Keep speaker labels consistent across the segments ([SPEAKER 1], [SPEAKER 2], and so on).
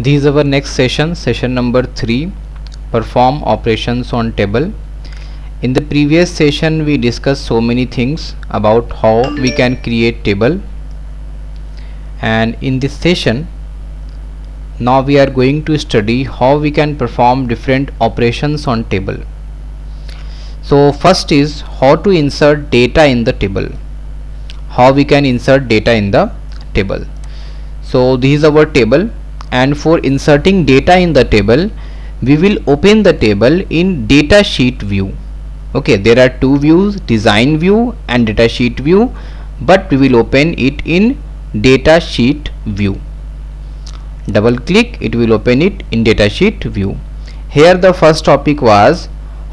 [SPEAKER 1] This is our next session, session number 3, perform operations on table. In the previous session we discussed so many things about how we can create table, and in this session now we are going to study how we can perform different operations on table. So first is how to insert data in the table. How we can insert data in the table. So this is our table, and for inserting data in the table we will open the table in data sheet view. Okay, there are two views, design view and data sheet view, but we will open it in data sheet view. Double click, it will open it in data sheet view. Here the first topic was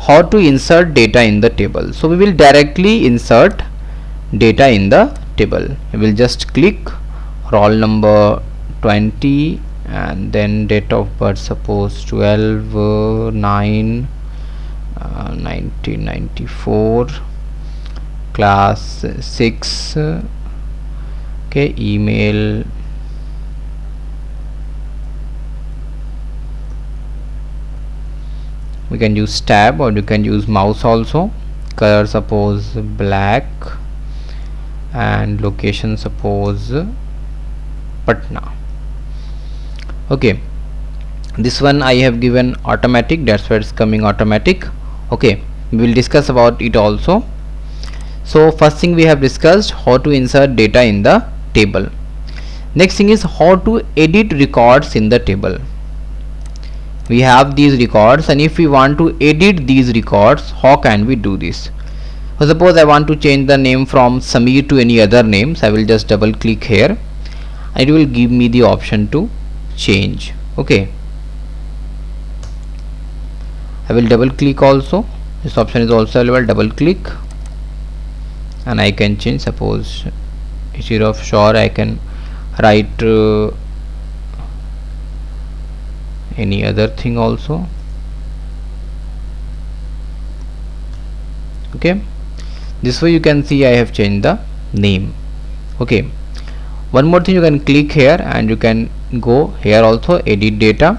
[SPEAKER 1] how to insert data in the table. So we will directly insert data in the table. We will just click roll number 20 and then date of birth, suppose 12/9/1994, class 6, okay, email, we can use tab or you can use mouse also. Color suppose black and location suppose Patna. Okay, this one I have given automatic, that's why it's coming automatic. Okay, we will discuss about it also. So first thing we have discussed how to insert data in the table. Next thing is how to edit records in the table. We have these records, and if we want to edit these records, how can we do this? So suppose I want to change the name from Samir to any other names. I will just double click here and it will give me the option to change. Okay, I will double click also, this option is also available. Double click and I can change, suppose instead of sure I can write any other thing also. Okay, this way you can see I have changed the name. Okay, one more thing, you can click here and you can go here also, edit data,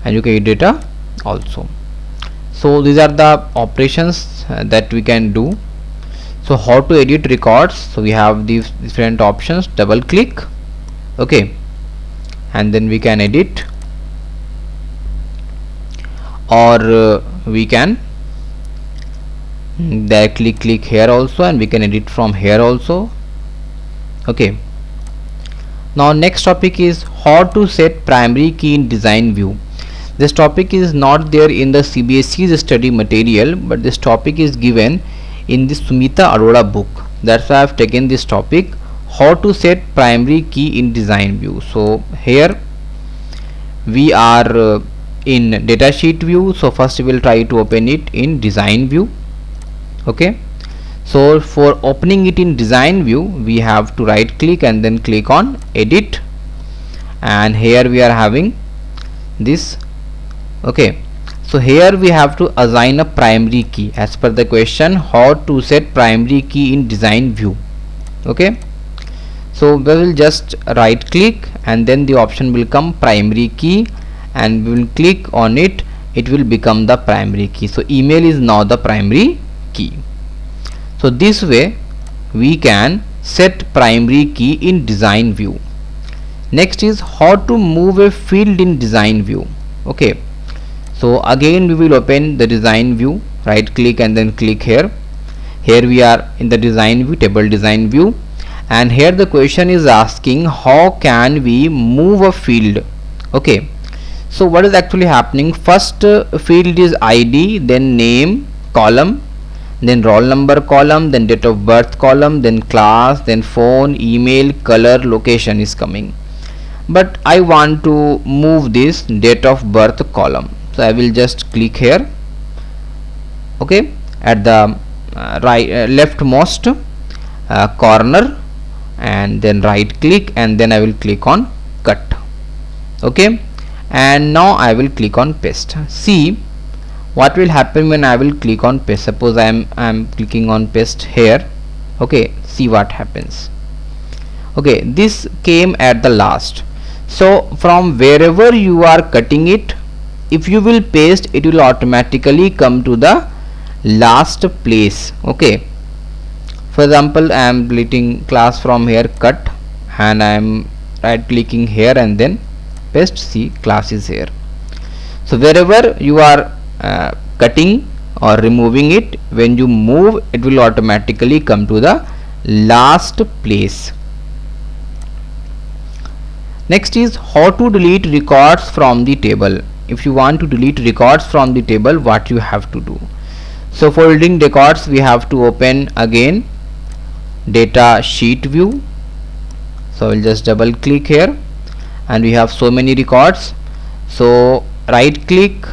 [SPEAKER 1] and you can edit data also. So these are the operations that we can do. So how to edit records? So we have these different options. Double click, okay, and then we can edit, or we can directly click here also and we can edit from here also. Okay, now next topic is how to set primary key in design view. This topic is not there in the CBSE's study material, but this topic is given in the Sumita Arora book. That's why I have taken this topic, how to set primary key in design view. So here we are in data sheet view. So first we will try to open it in design view. Okay, so for opening it in design view we have to right click and then click on edit, and here we are having this. Okay, so here we have to assign a primary key as per the question, how to set primary key in design view. Okay, so we will just right click and then the option will come primary key, and we will click on it, it will become the primary key. So email is now the primary key. So this way we can set primary key in design view. Next is how to move a field in design view. Okay, so again we will open the design view, right click and then click here. Here we are in the design view, table design view, and here the question is asking how can we move a field. Okay, so what is actually happening? First field is ID, then name column, then roll number column, then date of birth column, then class, then phone, email, color, location is coming. But I want to move this date of birth column, so I will just click here, okay, at the leftmost corner, and then right click and then I will click on cut. Okay, and now I will click on paste. See what will happen when I will click on paste. Suppose I am clicking on paste here. Okay, see what happens. Okay, this came at the last. So from wherever you are cutting it, if you will paste, it will automatically come to the last place. Okay, for example, I am deleting class from here, cut, and I am right clicking here and then paste. See, class is here. So wherever you are cutting or removing it, when you move, it will automatically come to the last place. Next is how to delete records from the table. If you want to delete records from the table, what you have to do? So for deleting records, we have to open again data sheet view. So I will just double click here, and we have so many records. So right click,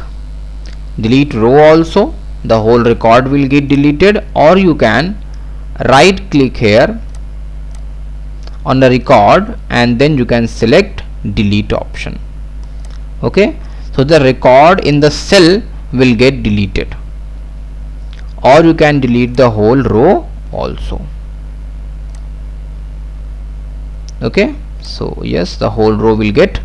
[SPEAKER 1] delete row also, the whole record will get deleted, or you can right click here on the record and then you can select delete option. Okay, so the record in the cell will get deleted, or you can delete the whole row also. Okay, so yes, the whole row will get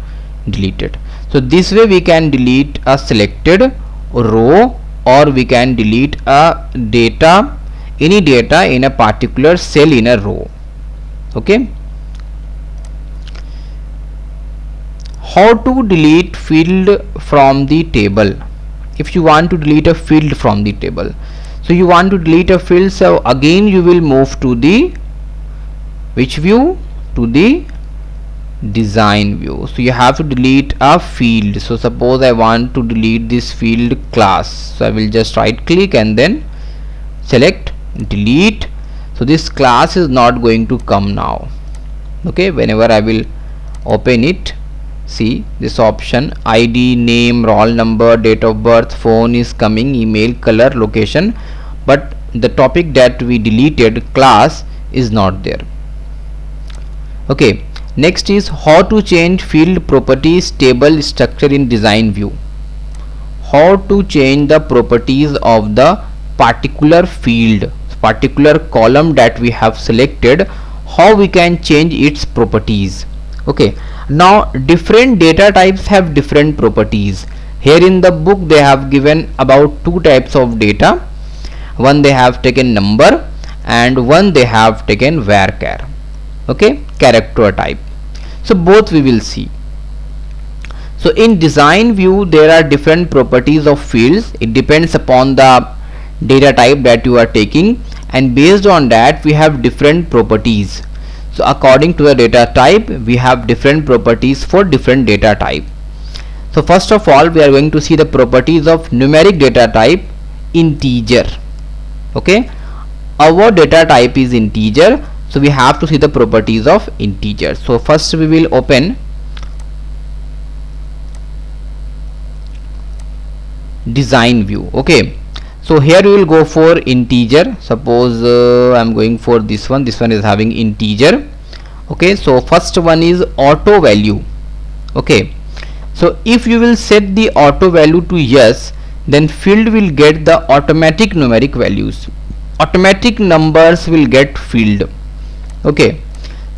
[SPEAKER 1] deleted. So this way we can delete a selected row, or we can delete a data, any data in a particular cell in a row. Okay, how to delete field from the table. If you want to delete a field from the table, so you want to delete a field, so again you will move to the which view? To the design view. So you have to delete a field. So suppose I want to delete this field class, so I will just right click and then select delete. So this class is not going to come now. Okay, whenever I will open it, see this option, ID, name, roll number, date of birth, phone is coming, email, color, location, but the topic that we deleted, class, is not there. Okay, next is how to change field properties table structure in design view. How to change the properties of the particular field, particular column that we have selected, how we can change its properties. Okay, now different data types have different properties. Here in the book they have given about two types of data. One they have taken number, and one they have taken varchar. Okay, character type. So both we will see. So in design view there are different properties of fields. It depends upon the data type that you are taking, and based on that we have different properties. So according to the data type we have different properties for different data type. So first of all we are going to see the properties of numeric data type, integer. Okay, our data type is integer, so we have to see the properties of integer. So first we will open design view. Okay, so here we will go for integer. Suppose I am going for this one is having integer. Okay, so first one is auto value. Okay, so if you will set the auto value to yes, then field will get the automatic numeric values, automatic numbers will get filled. Okay,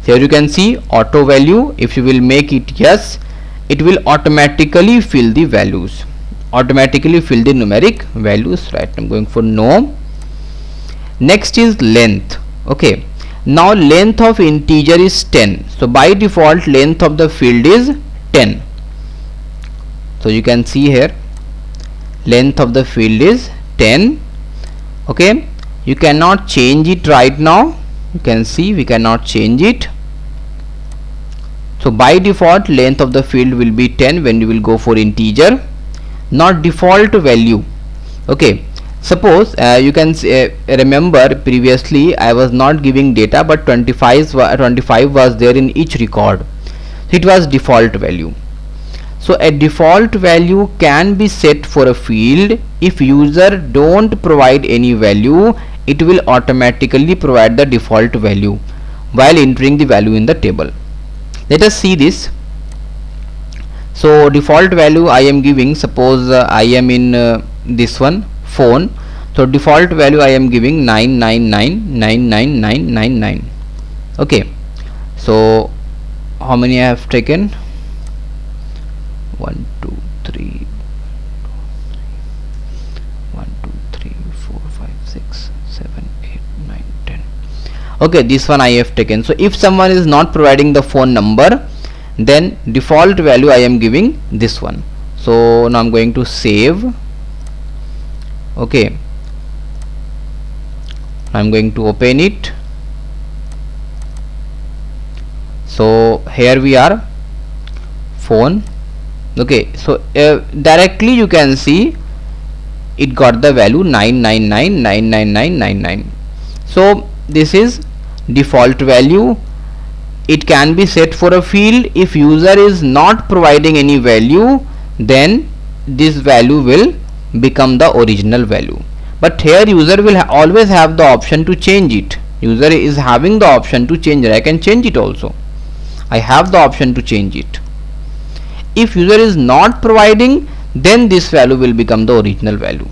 [SPEAKER 1] here you can see auto value. If you will make it yes, it will automatically fill the values, automatically fill the numeric values. Right, I'm going for no. Next is length. Okay, now length of integer is 10, so by default length of the field is 10. So you can see here length of the field is 10. Okay, you cannot change it right now. You can see we cannot change it. So by default length of the field will be 10 when you will go for integer, not default value. Okay, suppose you can remember previously I was not giving data, but 25 was there in each record, so it was default value. So a default value can be set for a field. If user don't provide any value, it will automatically provide the default value while entering the value in the table. Let us see this. So default value I am giving, suppose I am in this one phone, so default value I am giving 9999999. Okay, so how many I have taken? 1 2 3 1 2 3 4 5 6 7 8 9 10. Okay, this one I have taken. So if someone is not providing the phone number, then default value I am giving this one. So now I'm going to save. Okay, I'm going to open it. So here we are, phone. Okay, so directly you can see it got the value 999,999,99. So this is default value. It can be set for a field. If user is not providing any value, then this value will become the original value. But here user will always have the option to change it. User is having the option to change it. I can change it also. I have the option to change it. If user is not providing, then this value will become the original value.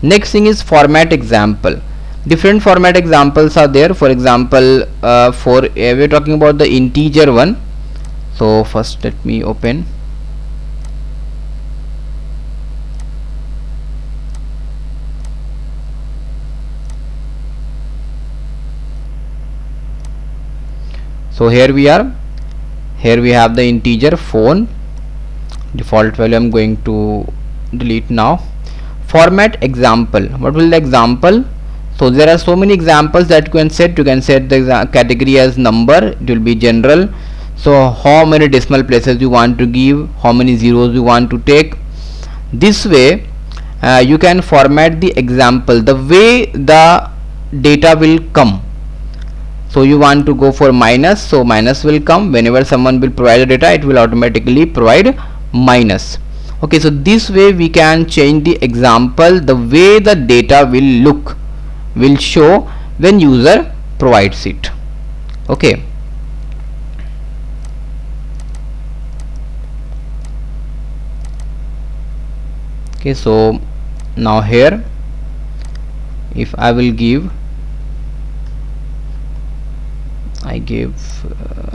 [SPEAKER 1] Next thing is format example. Different format examples are there. For example, we're talking about the integer one. So first let me open. So here we are. Here we have the integer phone. Default value I'm going to delete now. Format example. What will the example? So there are so many examples that you can set. You can set the category as number. It will be general. So how many decimal places you want to give, how many zeros you want to take. This way you can format the example the way the data will come. So you want to go for minus, so minus will come. Whenever someone will provide the data, it will automatically provide minus. Okay, so this way we can change the example the way the data will show when user provides it. Okay, so now here if I will give, I gave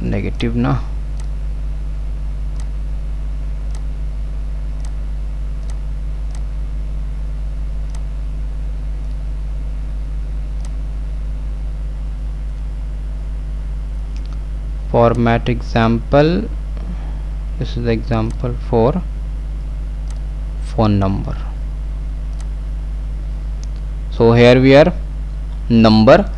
[SPEAKER 1] negative now. Format example. This is the example for phone number. So here we are, number.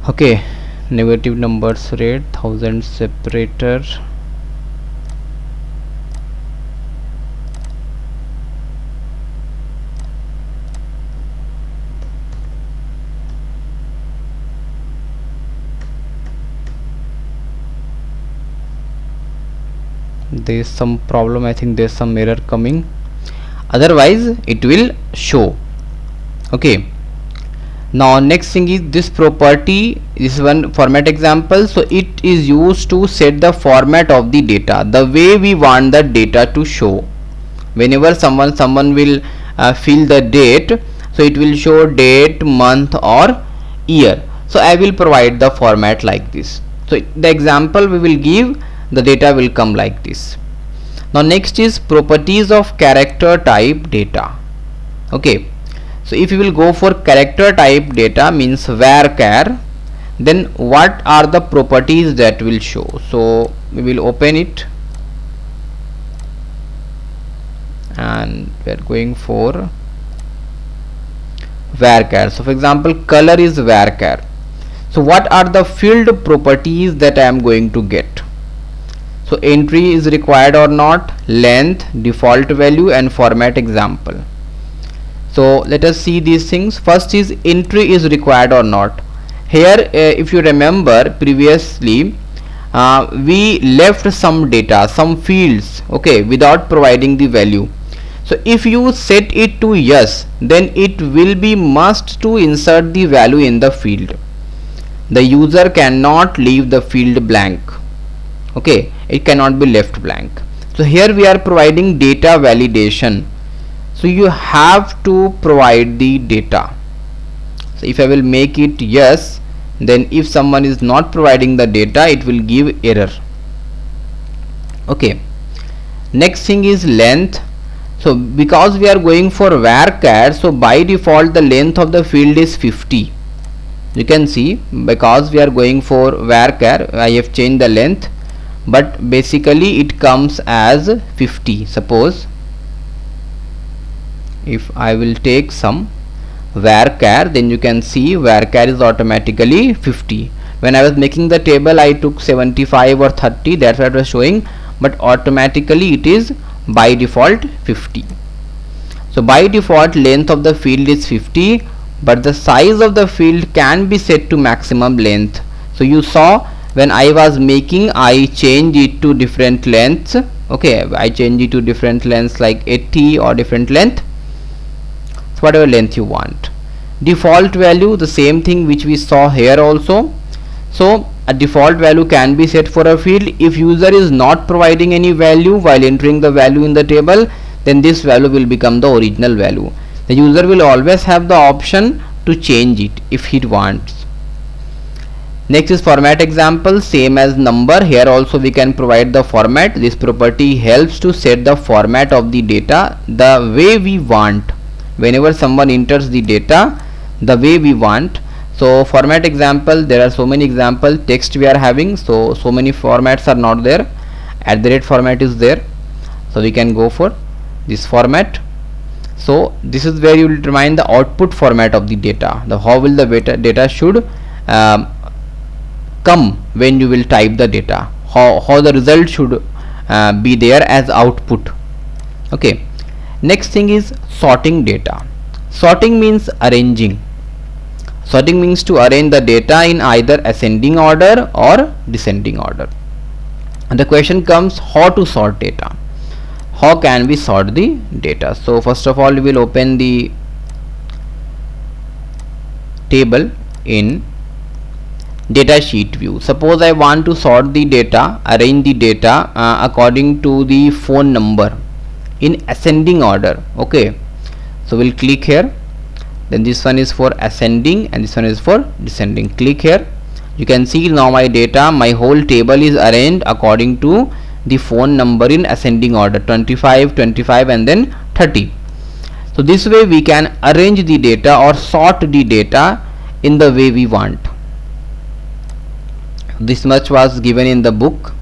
[SPEAKER 1] Okay, negative numbers rate, 1000 separator. There is some problem. I think there is some error coming. Otherwise it will show. Okay, now next thing is this property. This is one format example. So it is used to set the format of the data, the way we want the data to show. Whenever someone will fill the date, so it will show date, month or year. So I will provide the format like this. So the example we will give, the data will come like this. Now next is properties of character type data. Okay, so if you will go for character type data, means varchar, then what are the properties that will show? So we will open it and we are going for varchar. So for example, color is varchar. So what are the field properties that I am going to get? So entry is required or not, length, default value and format example. So let us see these things. First is entry is required or not. Here if you remember previously we left some data, some fields, okay, without providing the value. So if you set it to yes, then it will be must to insert the value in the field. The user cannot leave the field blank. Okay, it cannot be left blank. So here we are providing data validation. So you have to provide the data. So if I will make it yes, then if someone is not providing the data, it will give error. Okay, Next thing is length. So because we are going for varchar, so by default the length of the field is 50. You can see, because we are going for varchar, I have changed the length, but basically it comes as 50. Suppose if I will take some varchar, then you can see varchar is automatically 50. When I was making the table, I took 75 or 30, that's what I was showing, but automatically it is by default 50. So by default length of the field is 50, but the size of the field can be set to maximum length. So you saw when I was making, I change it to different lengths. Okay, I change it to different lengths like 80 or different length. So whatever length you want. Default value, the same thing which we saw here also. So a default value can be set for a field. If user is not providing any value while entering the value in the table, then this value will become the original value. The user will always have the option to change it if he wants. Next is format example, same as number. Here also we can provide the format. This property helps to set the format of the data the way we want. Whenever someone enters the data the way we want. So format example, there are so many example. Text we are having, so many formats are not there. @ format is there, so we can go for this format. So this is where you will determine the output format of the data, the how will the data should come when you will type the data, how the result should be there as output. Okay, next thing is sorting data. Sorting means arranging. Sorting means to arrange the data in either ascending order or descending order. And the question comes, how to sort data? How can we sort the data? So first of all we will open the table in data sheet view. Suppose I want to sort the data, arrange the data according to the phone number in ascending order. Okay, so we'll click here. Then this one is for ascending and this one is for descending. Click here. You can see now my data, my whole table is arranged according to the phone number in ascending order, 25, 25 and then 30. So this way we can arrange the data or sort the data in the way we want. This much was given in the book.